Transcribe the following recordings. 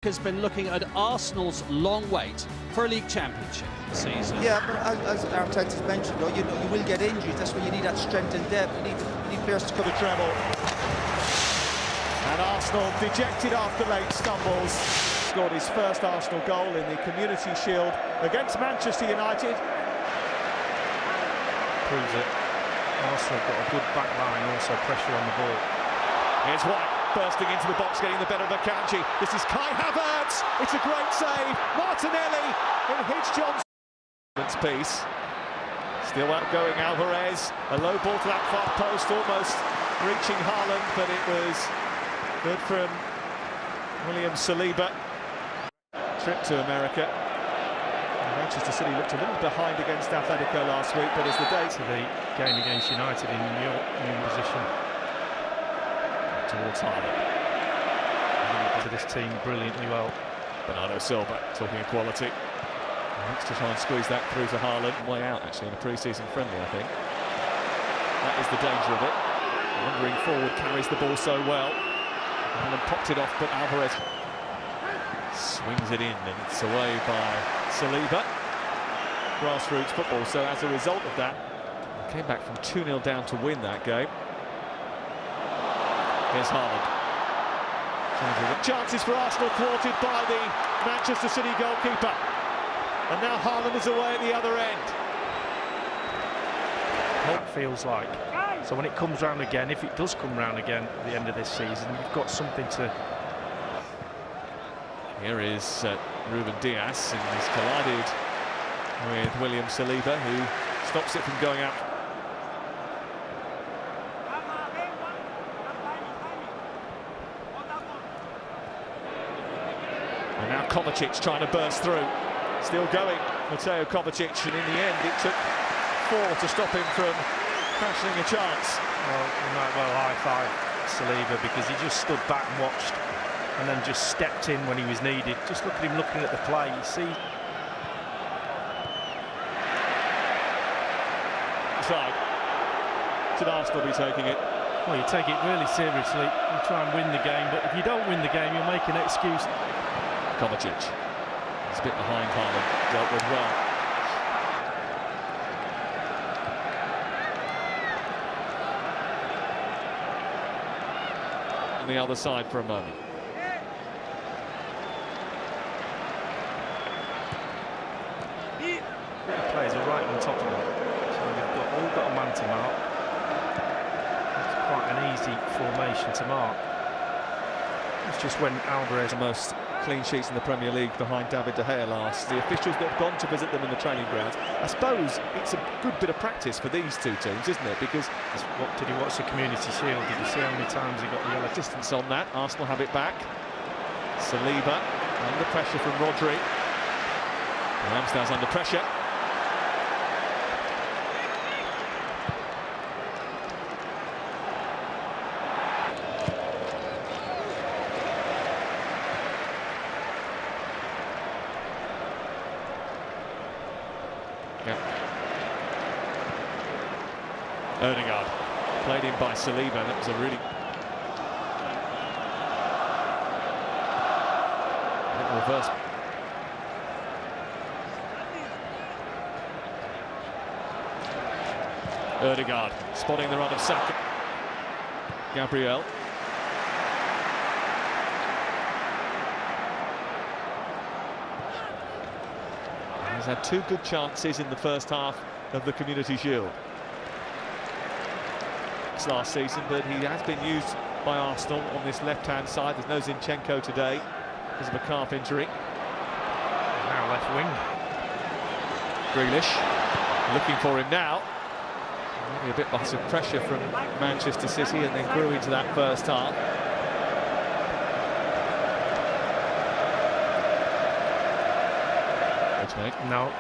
Has been looking at Arsenal's long wait for a league championship this season. Yeah, but as Arteta's mentioned, you will get injuries. That's why you need that strength and depth. You need players to cover treble. And Arsenal dejected after late stumbles. Scored his first Arsenal goal in the Community Shield against Manchester United. Proves it. Arsenal got a good back line, also pressure on the ball. Here's White bursting into the box, getting the better of Akanji. This is Kai Havertz. It's a great save. Martinelli. It hits Johnson's piece. Still outgoing Alvarez. A low ball to that far post, almost reaching Haaland, but it was good from William Saliba. Trip to America. Manchester City looked a little behind against Atletico last week, but as the day To the game against United in your new position. towards Haaland. To this team brilliantly well. Bernardo Silva talking equality. Wants to try and squeeze that through to Haaland. Way out actually in a pre-season friendly, I think. That is the danger of it. Wandering forward, carries the ball so well. Haaland popped it off, but Alvarez swings it in, and it's away by Saliba. Grassroots football, so as a result of that, came back from 2-0 down to win that game. Here's Haaland. Chances for Arsenal thwarted by the Manchester City goalkeeper. And now Haaland is away at the other end. What it feels like. So when it comes round again, if it does come round again at the end of this season, you've got something to... Here is Ruben Dias, and he's collided with William Saliba, who stops it from going out. And now Kovacic trying to burst through. Still going, Mateo Kovacic, and in the end it took 4 to stop him from crashing a chance. Well, you might well high-five Saliba, because he just stood back and watched, and then just stepped in when he was needed. Just look at him looking at the play, you see. Side. Should Arsenal be taking it? Well, you take it really seriously, you try and win the game, but if you don't win the game, you'll make an excuse. Kovacic. He's a bit behind Haaland, dealt with well. On the other side for a moment. The players are right on top of him, so they've all got a man to mark. It's quite an easy formation to mark. It's just when Alvarez... The most clean sheets in the Premier League behind David De Gea last. The officials that have gone to visit them in the training grounds. I suppose it's a good bit of practice for these two teams, isn't it? Because Did you watch the Community Shield? Did you see how many times he got the yellow? distance on that. Arsenal have it back. Saliba under pressure from Rodri. Ramsdale's under pressure. Odegaard, played in by Saliba. That was a really reverse. Odegaard spotting the run of Saka. Gabriel. He's had 2 good chances in the first half of the Community Shield last season, but he has been used by Arsenal on this left-hand side. There's no Zinchenko today because of a calf injury. Now left wing. Grealish looking for him now. Maybe a bit of pressure from Manchester City, and then grew into that first half. No.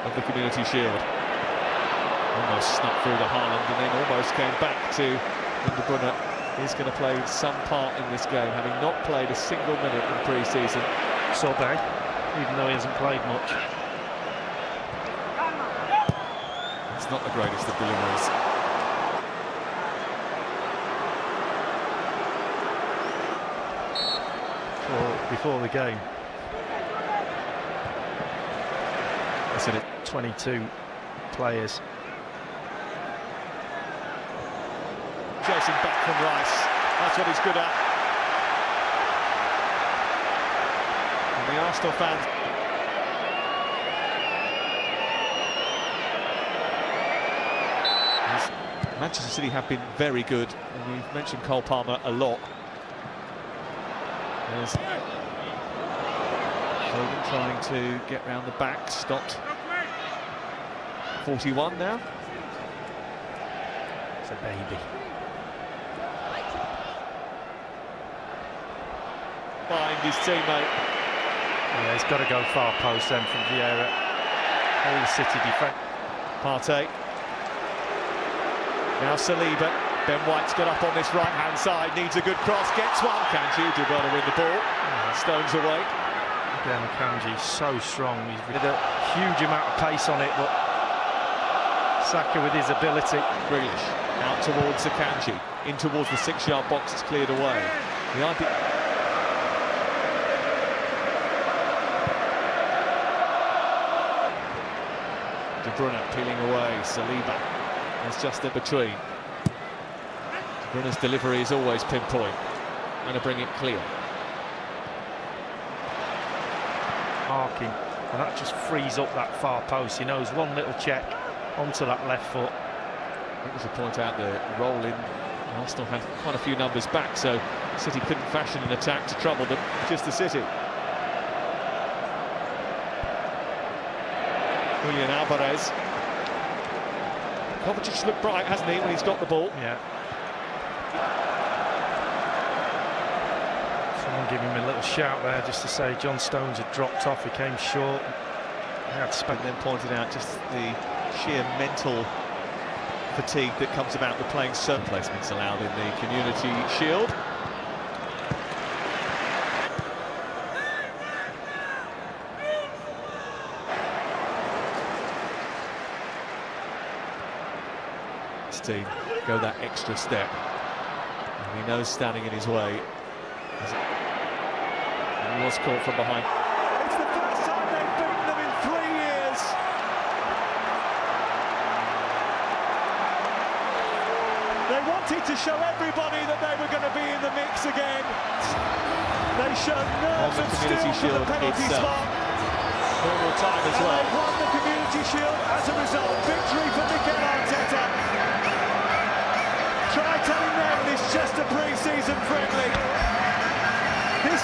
Of the Community Shield. Almost snuck through to Haaland, and then almost came back to De Bruyne. He's going to play some part in this game, having not played a single minute in pre-season. Sobe, even though he hasn't played much. It's not the greatest of deliveries. before the game. That's it. 22 players. Chasing back from Rice. That's what he's good at. And the Arsenal fans. Manchester City have been very good, and we've mentioned Cole Palmer a lot. There's Foden trying to get round the back, stopped. 41 now. It's a baby. Find his teammate. Yeah, he's got to go far post then from Vieira. All the City defence. Partey. Now Saliba. Ben White's got up on this right-hand side, needs a good cross, gets one. Kanji did well to win the ball. Stones away. Again, Kanji so strong. He's with a huge amount of pace on it, but Saka with his ability. Grealish out towards Akanji, in towards the 6-yard box, it's cleared away. The idea. De Bruyne peeling away, Saliba. It's just in between. De Bruyne's delivery is always pinpoint. Going to bring it clear. Arcing, and that just frees up that far post. He knows one little check onto that left foot. I think we should point out the roll in. Arsenal had quite a few numbers back, so City couldn't fashion an attack to trouble them. Just the City. Julian Alvarez. Kovacic looked bright, hasn't he, when he's got the ball? Yeah. Someone give him a little shout there just to say John Stones had dropped off, he came short. He had spent then pointed out just the sheer mental fatigue that comes about with playing certain placements allowed in the Community Shield. His team go that extra step. And he knows standing in his way. And he was caught from behind. It's the first time they've beaten them in 3 years. They wanted to show everybody that they were going to be in the mix again. They showed nerves and steel for the penalty spot. Normal time as well. They won the Community Shield as a result. Victory for Mikel Arteta. Try telling them it's just a pre-season friendly. This